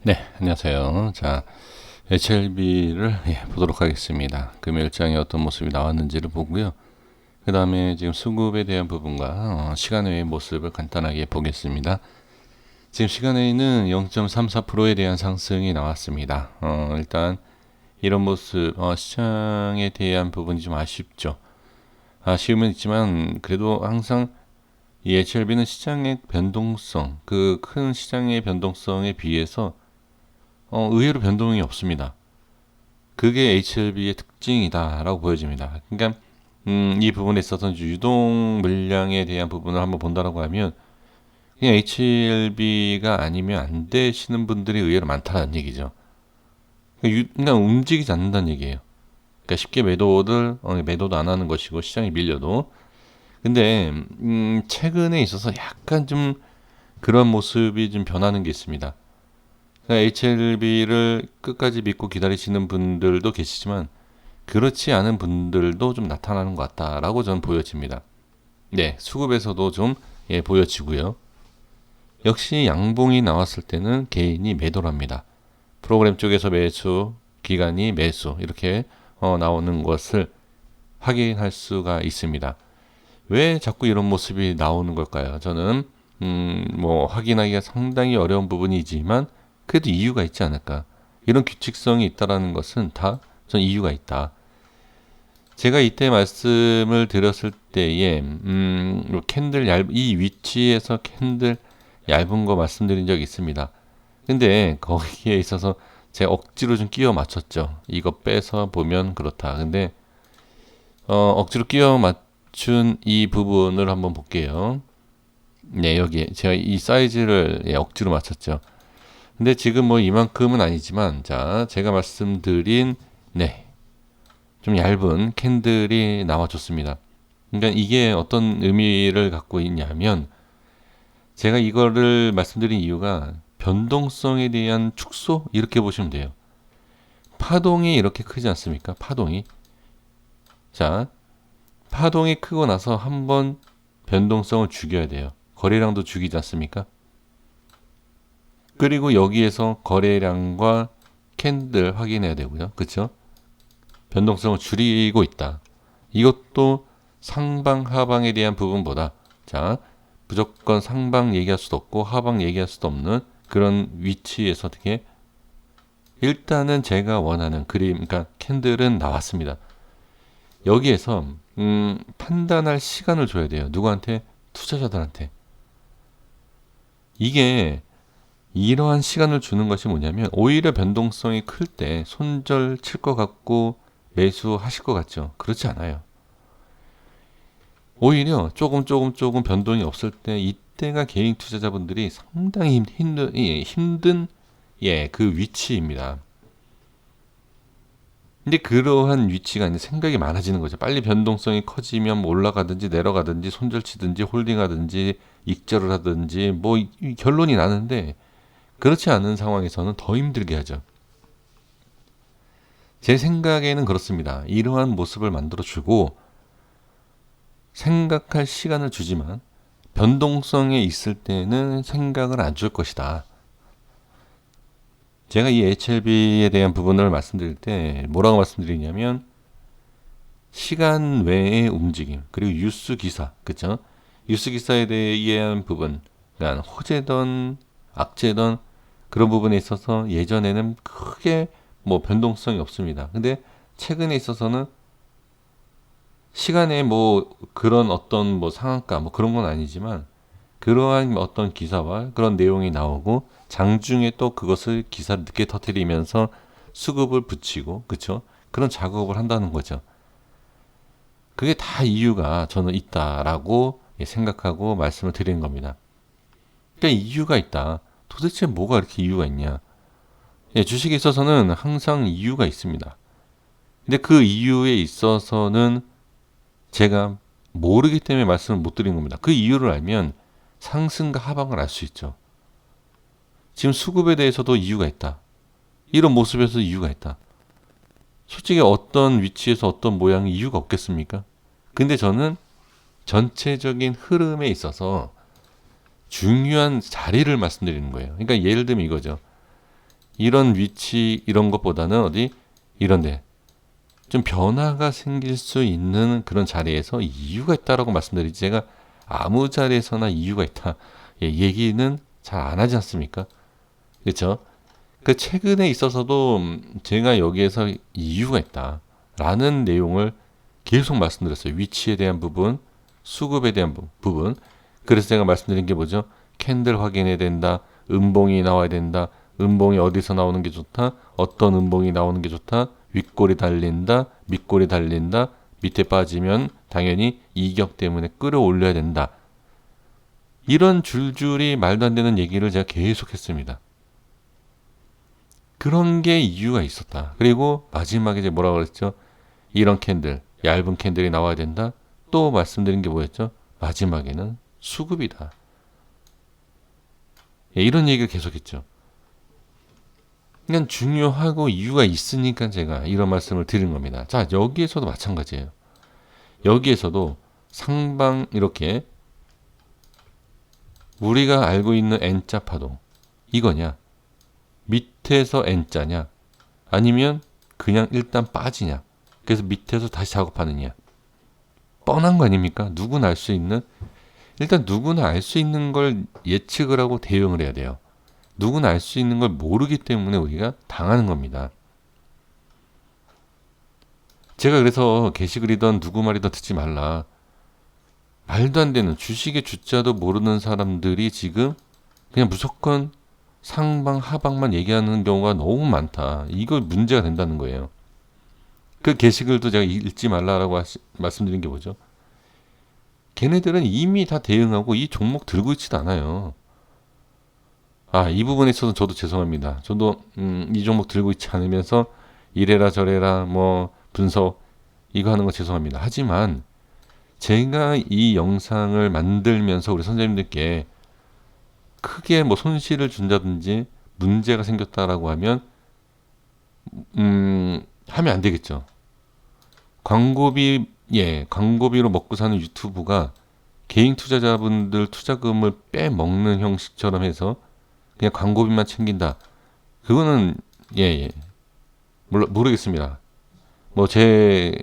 네, 안녕하세요. 자, HLB를 보도록 하겠습니다. 금요일장에 어떤 모습이 나왔는지를 보고요. 그 다음에 지금 수급에 대한 부분과 시간외의 모습을 간단하게 보겠습니다. 지금 시간외에는 0.34%에 대한 상승이 나왔습니다. 일단 이런 모습, 시장에 대한 부분이 좀 아쉽죠. 아쉬움은 있지만 그래도 항상 이 HLB는 시장의 변동성, 그 큰 시장의 변동성에 비해서 의외로 변동이 없습니다. 그게 HLB의 특징이다라고 보여집니다. 그러니까 이 부분에 있어서 유동 물량에 대한 부분을 한번 본다라고 하면 그냥 HLB가 아니면 안 되시는 분들이 의외로 많다는 얘기죠. 그러니까 움직이지 않는다는 얘기예요. 그러니까 쉽게 매도도 안 하는 것이고 시장이 밀려도. 근데 최근에 있어서 약간 좀 그런 모습이 좀 변하는 게 있습니다. HLB를 끝까지 믿고 기다리시는 분들도 계시지만 그렇지 않은 분들도 좀 나타나는 것 같다라고 저는 보여집니다. 네, 수급에서도 좀 보여지고요. 역시 양봉이 나왔을 때는 개인이 매도를 합니다. 프로그램 쪽에서 매수, 기관이 매수 이렇게 나오는 것을 확인할 수가 있습니다. 왜 자꾸 이런 모습이 나오는 걸까요? 저는 뭐 확인하기가 상당히 어려운 부분이지만 그래도 이유가 있지 않을까. 이런 규칙성이 있다라는 것은 다 전 이유가 있다. 제가 이때 말씀을 드렸을 때에 이 위치에서 캔들 얇은 거 말씀드린 적이 있습니다. 근데 거기에 있어서 제가 억지로 좀 끼워 맞췄죠. 이거 빼서 보면 그렇다. 근데 억지로 끼워 맞춘 이 부분을 한번 볼게요. 네, 여기 제가 이 사이즈를 억지로 맞췄죠. 근데 지금 뭐 이만큼은 아니지만 자, 제가 말씀드린 네, 좀 얇은 캔들이 나와줬습니다. 그러니까 이게 어떤 의미를 갖고 있냐면 제가 이거를 말씀드린 이유가 변동성에 대한 축소 이렇게 보시면 돼요. 파동이 이렇게 크지 않습니까? 파동이. 자, 파동이 크고 나서 한번 변동성을 죽여야 돼요. 거래량도 죽이지 않습니까? 그리고 여기에서 거래량과 캔들 확인해야 되고요. 그쵸? 변동성을 줄이고 있다. 이것도 상방, 하방에 대한 부분보다 자, 무조건 상방 얘기할 수도 없고 하방 얘기할 수도 없는 그런 위치에서 어떻게 일단은 제가 원하는 그림, 그러니까 캔들은 나왔습니다. 여기에서 판단할 시간을 줘야 돼요. 누구한테? 투자자들한테. 이게 이러한 시간을 주는 것이 뭐냐면 오히려 변동성이 클 때 손절 칠 것 같고 매수하실 것 같죠. 그렇지 않아요. 오히려 조금 변동이 없을 때 이때가 개인 투자자분들이 상당히 힘든 그 위치입니다. 근데 그러한 위치가 이제 생각이 많아지는 거죠. 빨리 변동성이 커지면 뭐 올라가든지 내려가든지 손절치든지 홀딩하든지 익절을 하든지 뭐 이 결론이 나는데 그렇지 않은 상황에서는 더 힘들게 하죠. 제 생각에는 그렇습니다. 이러한 모습을 만들어주고 생각할 시간을 주지만 변동성에 있을 때는 생각을 안 줄 것이다. 제가 이 HLB에 대한 부분을 말씀드릴 때 뭐라고 말씀드리냐면 시간 외의 움직임 그리고 뉴스 기사 그쵸? 뉴스 기사에 대한 부분 그러니까 호재던 악재던 그런 부분에 있어서 예전에는 크게 뭐 변동성이 없습니다. 근데 최근에 있어서는 시간에 뭐 그런 어떤 뭐 상한가 뭐 그런 건 아니지만 그러한 어떤 기사와 그런 내용이 나오고 장중에 또 그것을 기사를 늦게 터뜨리면서 수급을 붙이고 그쵸? 그런 작업을 한다는 거죠. 그게 다 이유가 저는 있다라고 생각하고 말씀을 드리는 겁니다. 그러니까 이유가 있다. 도대체 뭐가 이렇게 이유가 있냐? 주식에 있어서는 항상 이유가 있습니다. 근데 그 이유에 있어서는 제가 모르기 때문에 말씀을 못 드린 겁니다. 그 이유를 알면 상승과 하방을 알 수 있죠. 지금 수급에 대해서도 이유가 있다. 이런 모습에서 이유가 있다. 솔직히 어떤 위치에서 어떤 모양이 이유가 없겠습니까? 근데 저는 전체적인 흐름에 있어서 중요한 자리를 말씀드리는 거예요. 그러니까 예를 들면 이거죠. 이런 위치 이런 것보다는 어디 이런데 좀 변화가 생길 수 있는 그런 자리에서 이유가 있다라고 말씀드리지, 제가 아무 자리에서나 이유가 있다, 얘기는 잘 안 하지 않습니까? 그렇죠? 그 최근에 있어서도 제가 여기에서 이유가 있다라는 내용을 계속 말씀드렸어요. 위치에 대한 부분, 수급에 대한 부분. 그래서 제가 말씀드린 게 뭐죠? 캔들 확인해야 된다. 음봉이 나와야 된다. 음봉이 어디서 나오는 게 좋다. 어떤 음봉이 나오는 게 좋다. 윗골이 달린다. 밑골이 달린다. 밑에 빠지면 당연히 이격 때문에 끌어올려야 된다. 이런 줄줄이 말도 안 되는 얘기를 제가 계속 했습니다. 그런 게 이유가 있었다. 그리고 마지막에 이제 뭐라고 그랬죠? 이런 캔들, 얇은 캔들이 나와야 된다. 또 말씀드린 게 뭐였죠? 마지막에는 수급이다. 이런 얘기를 계속했죠. 그냥 중요하고 이유가 있으니까 제가 이런 말씀을 드린 겁니다. 자, 여기에서도 마찬가지예요. 여기에서도 상방 이렇게 우리가 알고 있는 N자 파동 이거냐, 밑에서 N자냐, 아니면 그냥 일단 빠지냐, 그래서 밑에서 다시 작업하느냐. 뻔한 거 아닙니까? 누구나 알 수 있는, 일단 누구나 알 수 있는 걸 예측을 하고 대응을 해야 돼요. 누구나 알 수 있는 걸 모르기 때문에 우리가 당하는 겁니다. 제가 그래서 게시글이든 누구 말이든 듣지 말라. 말도 안 되는 주식의 주자도 모르는 사람들이 지금 그냥 무조건 상방 하방만 얘기하는 경우가 너무 많다. 이거 문제가 된다는 거예요. 그 게시글도 제가 읽지 말라라고 말씀드린 게 뭐죠? 걔네들은 이미 다 대응하고 이 종목 들고 있지도 않아요. 이 부분에 있어서 저도 죄송합니다. 저도 이 종목 들고 있지 않으면서 이래라 저래라 뭐 분석 이거 하는 거 죄송합니다. 하지만 제가 이 영상을 만들면서 우리 선생님들께 크게 뭐 손실을 준다든지 문제가 생겼다라고 하면 하면 안 되겠죠. 광고비로 먹고 사는 유튜브가 개인 투자자분들 투자금을 빼먹는 형식처럼 해서 그냥 광고비만 챙긴다. 그거는 모르겠습니다. 뭐 제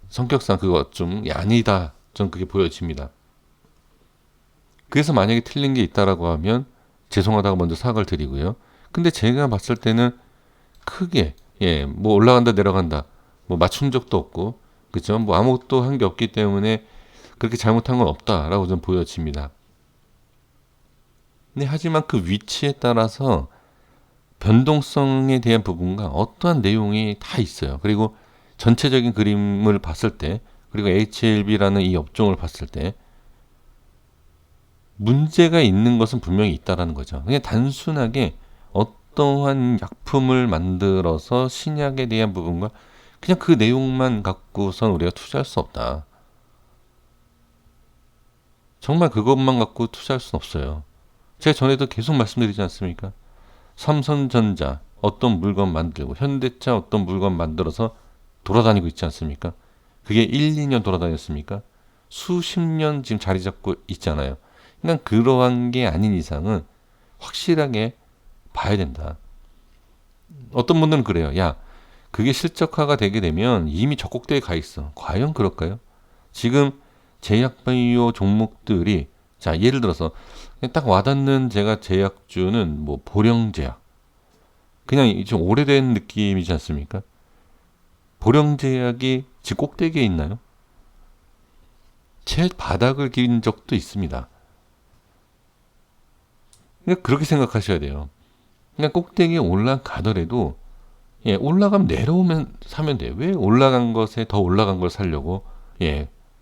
성격상 그거 좀 아니다. 전 그게 보여집니다. 그래서 만약에 틀린 게 있다라고 하면 죄송하다고 먼저 사과를 드리고요. 근데 제가 봤을 때는 크게 뭐 올라간다 내려간다 뭐 맞춘 적도 없고, 그죠? 뭐 아무것도 한 게 없기 때문에 그렇게 잘못한 건 없다라고 좀 보여집니다. 근데 하지만 그 위치에 따라서 변동성에 대한 부분과 어떠한 내용이 다 있어요. 그리고 전체적인 그림을 봤을 때, 그리고 HLB라는 이 업종을 봤을 때 문제가 있는 것은 분명히 있다라는 거죠. 그냥 단순하게 어떠한 약품을 만들어서 신약에 대한 부분과 그냥 그 내용만 갖고선 우리가 투자할 수 없다. 정말 그것만 갖고 투자할 수는 없어요. 제가 전에도 계속 말씀드리지 않습니까? 삼성전자 어떤 물건 만들고 현대차 어떤 물건 만들어서 돌아다니고 있지 않습니까? 그게 1, 2년 돌아다녔습니까? 수십 년 지금 자리 잡고 있잖아요. 그러니까 그러한 게 아닌 이상은 확실하게 봐야 된다. 어떤 분들은 그래요. 야, 그게 실적화가 되게 되면 이미 저 꼭대기에 가 있어. 과연 그럴까요? 지금 제약바이오 종목들이, 자, 예를 들어서 딱 와닿는 제가 제약주는 뭐 보령제약. 그냥 좀 오래된 느낌이지 않습니까? 보령제약이 지금 꼭대기에 있나요? 채 바닥을 긴 적도 있습니다. 그러니까 그렇게 생각하셔야 돼요. 그냥 꼭대기에 올라가더라도 올라가면 내려오면 사면 돼요. 왜 올라간 것에 더 올라간 걸 사려고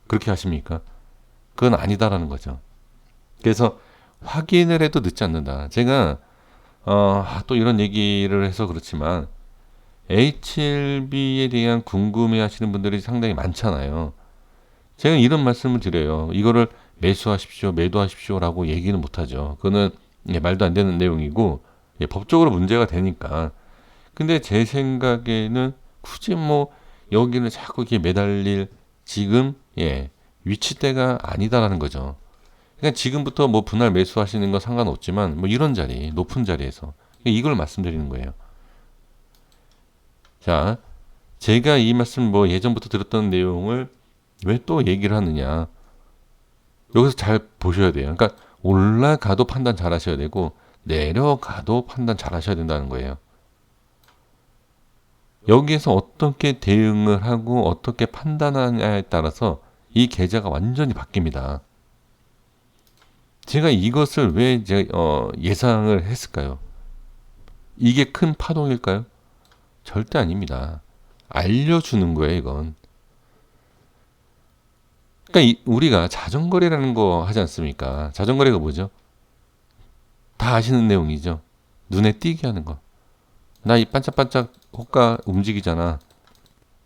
그렇게 하십니까? 그건 아니다라는 거죠. 그래서 확인을 해도 늦지 않는다. 제가 또 이런 얘기를 해서 그렇지만 HLB에 대한 궁금해 하시는 분들이 상당히 많잖아요. 제가 이런 말씀을 드려요. 이거를 매수하십시오, 매도하십시오 라고 얘기는 못하죠. 그거는 말도 안 되는 내용이고 법적으로 문제가 되니까. 근데 제 생각에는 굳이 뭐 여기는 자꾸 이렇게 매달릴 지금 위치대가 아니다라는 거죠. 그러니까 지금부터 뭐 분할 매수하시는 건 상관없지만 뭐 이런 자리, 높은 자리에서 이걸 말씀드리는 거예요. 자, 제가 이 말씀 뭐 예전부터 들었던 내용을 왜 또 얘기를 하느냐. 여기서 잘 보셔야 돼요. 그러니까 올라가도 판단 잘 하셔야 되고 내려가도 판단 잘 하셔야 된다는 거예요. 여기에서 어떻게 대응을 하고 어떻게 판단하냐에 따라서 이 계좌가 완전히 바뀝니다. 제가 이것을 왜 이제 예상을 했을까요? 이게 큰 파동일까요? 절대 아닙니다. 알려주는 거예요, 이건. 그러니까 우리가 자전거래라는 거 하지 않습니까? 자전거래가 뭐죠? 다 아시는 내용이죠. 눈에 띄게 하는 거. 나 이 반짝반짝 호가 움직이잖아.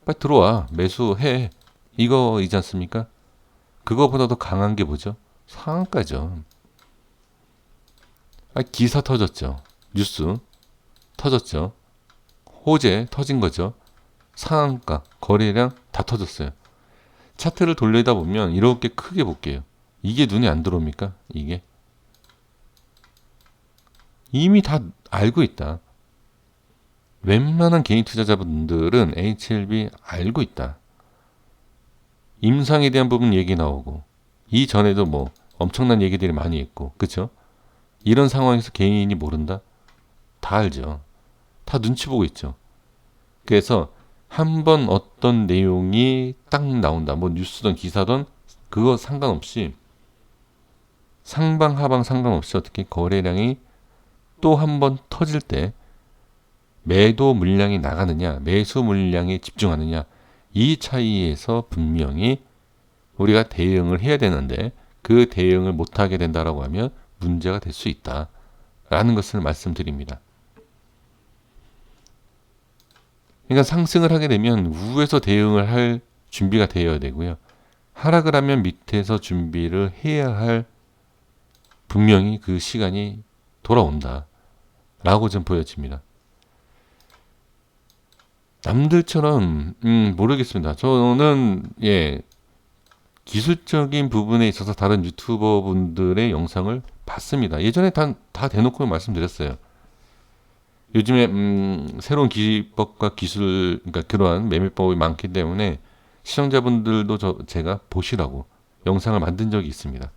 빨리 들어와. 매수해. 이거이지 않습니까? 그거보다 더 강한 게 뭐죠? 상한가죠. 기사 터졌죠. 뉴스 터졌죠. 호재 터진 거죠. 상한가, 거래량 다 터졌어요. 차트를 돌리다 보면 이렇게 크게 볼게요. 이게 눈에 안 들어옵니까? 이게 이미 다 알고 있다. 웬만한 개인 투자자분들은 HLB 알고 있다. 임상에 대한 부분 얘기 나오고 이 전에도 뭐 엄청난 얘기들이 많이 있고 그쵸? 이런 상황에서 개인이 모른다? 다 알죠. 다 눈치 보고 있죠. 그래서 한번 어떤 내용이 딱 나온다. 뭐 뉴스든 기사든 그거 상관없이 상방 하방 상관없이 어떻게 거래량이 또 한 번 터질 때 매도 물량이 나가느냐 매수 물량에 집중하느냐 이 차이에서 분명히 우리가 대응을 해야 되는데 그 대응을 못하게 된다라고 하면 문제가 될 수 있다라는 것을 말씀드립니다. 그러니까 상승을 하게 되면 위에서 대응을 할 준비가 되어야 되고요. 하락을 하면 밑에서 준비를 해야 할 분명히 그 시간이 돌아온다 라고 좀 보여집니다. 남들처럼 모르겠습니다. 저는 기술적인 부분에 있어서 다른 유튜버 분들의 영상을 봤습니다. 예전에 다 대놓고 말씀드렸어요. 요즘에 새로운 기법과 기술, 그러니까 그러한 매매법이 많기 때문에 시청자분들도 제가 보시라고 영상을 만든 적이 있습니다.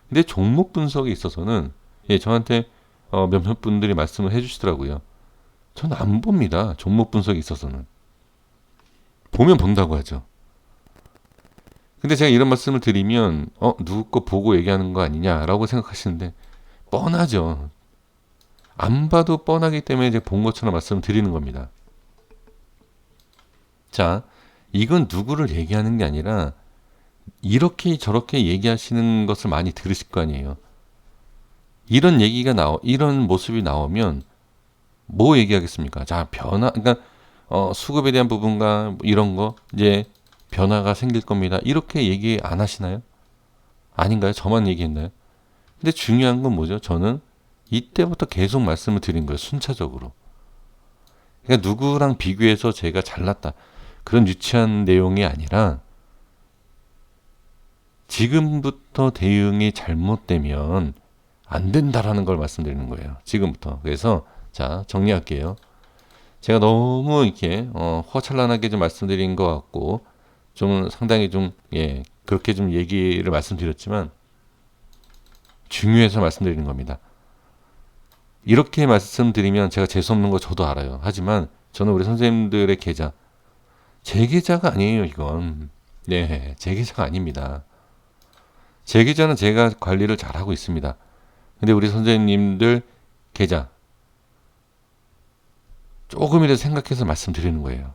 근데 종목 분석에 있어서는 저한테 몇몇 분들이 말씀을 해주시더라고요. 저는 안 봅니다. 종목 분석에 있어서는. 보면 본다고 하죠. 근데 제가 이런 말씀을 드리면 누구 거 보고 얘기하는 거 아니냐라고 생각하시는데 뻔하죠. 안 봐도 뻔하기 때문에 제가 본 것처럼 말씀을 드리는 겁니다. 자, 이건 누구를 얘기하는 게 아니라 이렇게 저렇게 얘기하시는 것을 많이 들으실 거 아니에요. 이런 얘기가 이런 모습이 나오면 뭐 얘기하겠습니까? 자, 그러니까 수급에 대한 부분과 뭐 이런 거 이제 변화가 생길 겁니다. 이렇게 얘기 안 하시나요? 아닌가요? 저만 얘기했나요? 근데 중요한 건 뭐죠? 저는 이때부터 계속 말씀을 드린 거예요. 순차적으로. 그러니까 누구랑 비교해서 제가 잘났다. 그런 유치한 내용이 아니라 지금부터 대응이 잘못되면 안 된다라는 걸 말씀드리는 거예요. 지금부터. 그래서 자, 정리할게요. 제가 너무 이렇게 허찰란하게 좀 말씀드린 것 같고 좀 상당히 좀 그렇게 좀 얘기를 말씀드렸지만 중요해서 말씀드리는 겁니다. 이렇게 말씀드리면 제가 재수없는 거 저도 알아요. 하지만 저는 우리 선생님들의 계좌 제 계좌가 아니에요. 이건 제 계좌가 아닙니다. 제 계좌는 제가 관리를 잘하고 있습니다. 근데 우리 선생님들 계좌 조금이라도 생각해서 말씀드리는 거예요.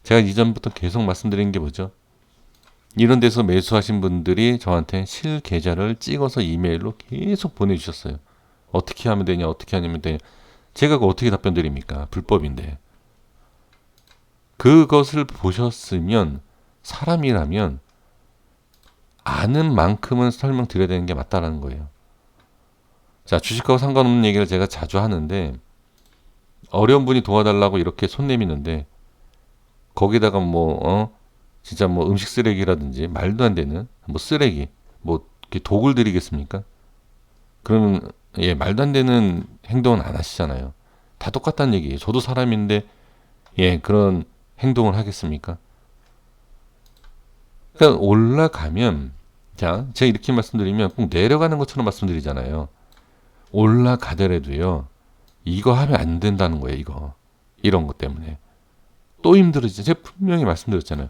제가 이전부터 계속 말씀드린 게 뭐죠? 이런 데서 매수하신 분들이 저한테 실 계좌를 찍어서 이메일로 계속 보내주셨어요. 어떻게 하면 되냐, 어떻게 하면 되냐. 제가 어떻게 답변 드립니까? 불법인데. 그것을 보셨으면 사람이라면 아는 만큼은 설명드려야 되는 게 맞다라는 거예요. 자, 주식하고 상관없는 얘기를 제가 자주 하는데 어려운 분이 도와달라고 이렇게 손 내미는데 거기다가 진짜 뭐 음식 쓰레기라든지 말도 안 되는 뭐 쓰레기 뭐 이렇게 독을 들이겠습니까? 그러면 말도 안 되는 행동은 안 하시잖아요. 다 똑같다는 얘기예요. 저도 사람인데 그런 행동을 하겠습니까? 그러니까 올라가면, 자, 제가 이렇게 말씀드리면 꼭 내려가는 것처럼 말씀드리잖아요. 올라가더라도요, 이거 하면 안 된다는 거예요, 이거. 이런 것 때문에. 또 힘들어지죠. 제가 분명히 말씀드렸잖아요.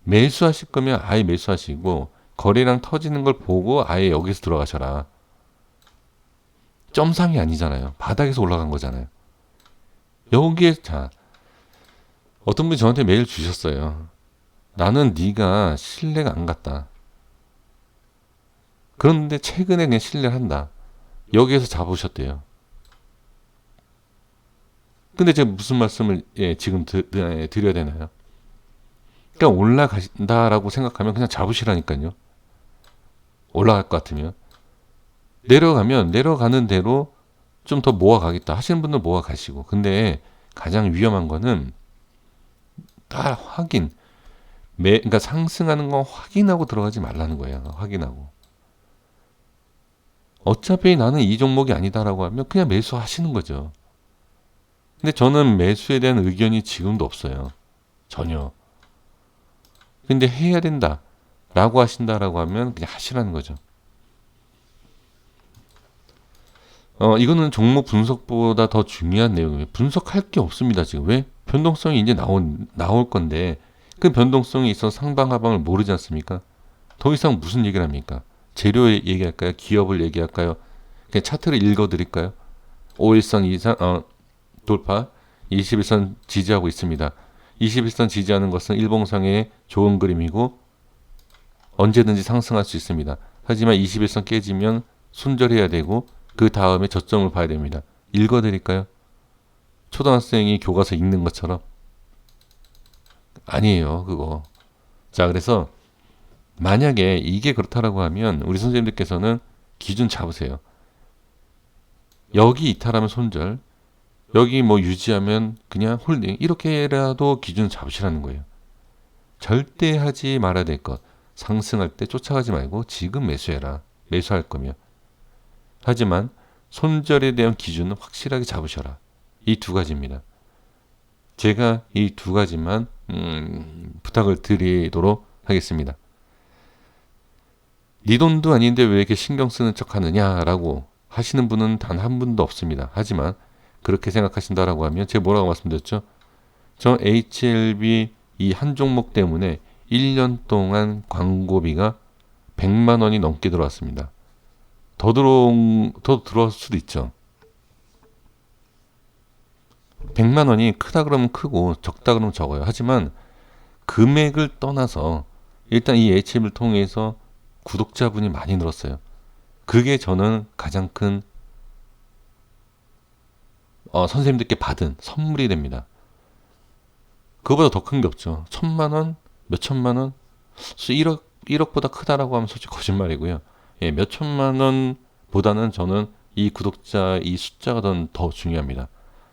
매수하실 거면 아예 매수하시고, 거래량 터지는 걸 보고 아예 여기서 들어가셔라. 점상이 아니잖아요. 바닥에서 올라간 거잖아요. 여기에, 자, 어떤 분이 저한테 메일 주셨어요. 나는 네가 신뢰가 안 갔다. 그런데 최근에 그냥 신뢰를 한다. 여기에서 잡으셨대요. 근데 제가 무슨 말씀을 지금 드려야 되나요? 그러니까 올라가신다라고 생각하면 그냥 잡으시라니까요. 올라갈 것 같으면. 내려가면 내려가는 대로 좀 더 모아가겠다 하시는 분들 모아가시고. 근데 가장 위험한 거는 다 확인. 그러니까 상승하는 거 확인하고 들어가지 말라는 거예요. 확인하고. 어차피 나는 이 종목이 아니다라고 하면 그냥 매수하시는 거죠. 근데 저는 매수에 대한 의견이 지금도 없어요. 전혀. 근데 해야 된다라고 하신다라고 하면 그냥 하시라는 거죠. 이거는 종목 분석보다 더 중요한 내용이에요. 분석할 게 없습니다, 지금. 왜? 변동성이 이제 나올 건데, 그 변동성이 있어서 상방하방을 모르지 않습니까? 더 이상 무슨 얘기를 합니까? 재료 얘기할까요? 기업을 얘기할까요? 그냥 차트를 읽어드릴까요? 5일선 이상, 돌파, 21선 지지하고 있습니다. 21선 지지하는 것은 일봉상의 좋은 그림이고, 언제든지 상승할 수 있습니다. 하지만 21선 깨지면 손절해야 되고, 그 다음에 저점을 봐야 됩니다. 읽어드릴까요? 초등학생이 교과서 읽는 것처럼. 아니에요, 그거. 자, 그래서 만약에 이게 그렇다라고 하면 우리 선생님들께서는 기준 잡으세요. 여기 이탈하면 손절, 여기 뭐 유지하면 그냥 홀딩, 이렇게라도 기준 잡으시라는 거예요. 절대 하지 말아야 될 것. 상승할 때 쫓아가지 말고 지금 매수해라. 매수할 거면. 하지만 손절에 대한 기준은 확실하게 잡으셔라. 이 두 가지입니다. 제가 이 두 가지만 부탁을 드리도록 하겠습니다. 네 돈도 아닌데 왜 이렇게 신경 쓰는 척 하느냐라고 하시는 분은 단 한 분도 없습니다. 하지만 그렇게 생각하신다라고 하면 제가 뭐라고 말씀드렸죠? 저 HLB 이 한 종목 때문에 1년 동안 광고비가 100만 원이 넘게 들어왔습니다. 더 들어올 수도 있죠. 100만 원이 크다 그러면 크고 적다 그러면 적어요. 하지만 금액을 떠나서 일단 이 HM을 통해서 구독자분이 많이 늘었어요. 그게 저는 가장 큰 선생님들께 받은 선물이 됩니다. 그거보다 더 큰 게 없죠. 1,000만 원, 몇 천만 원, 1억보다 크다라고 하면 솔직히 거짓말이고요. 몇 천만 원보다는 저는 이 구독자 이 숫자가 더 중요합니다.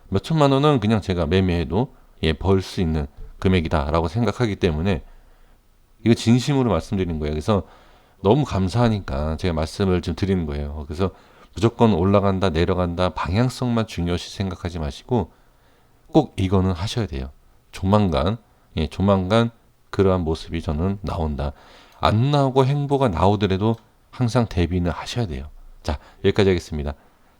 몇 천만 원은 그냥 제가 매매해도 벌 수 있는 금액이다라고 생각하기 때문에 이거 진심으로 말씀드리는 거예요. 그래서 너무 감사하니까 제가 말씀을 좀 드리는 거예요. 그래서 무조건 올라간다 내려간다 방향성만 중요시 생각하지 마시고 꼭 이거는 하셔야 돼요. 조만간 그러한 모습이 저는 나온다. 안 나오고 행보가 나오더라도 항상 대비는 하셔야 돼요. 자, 여기까지 하겠습니다.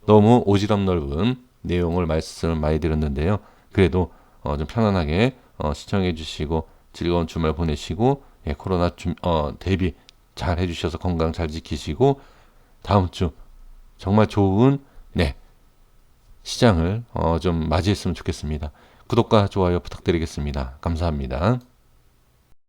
너무 오지랖 넓은 내용을 말씀을 많이 드렸는데요. 그래도 좀 편안하게 시청해 주시고 즐거운 주말 보내시고 코로나 대비 잘 해주셔서 건강 잘 지키시고 다음 주 정말 좋은 시장을 좀 맞이했으면 좋겠습니다. 구독과 좋아요 부탁드리겠습니다. 감사합니다.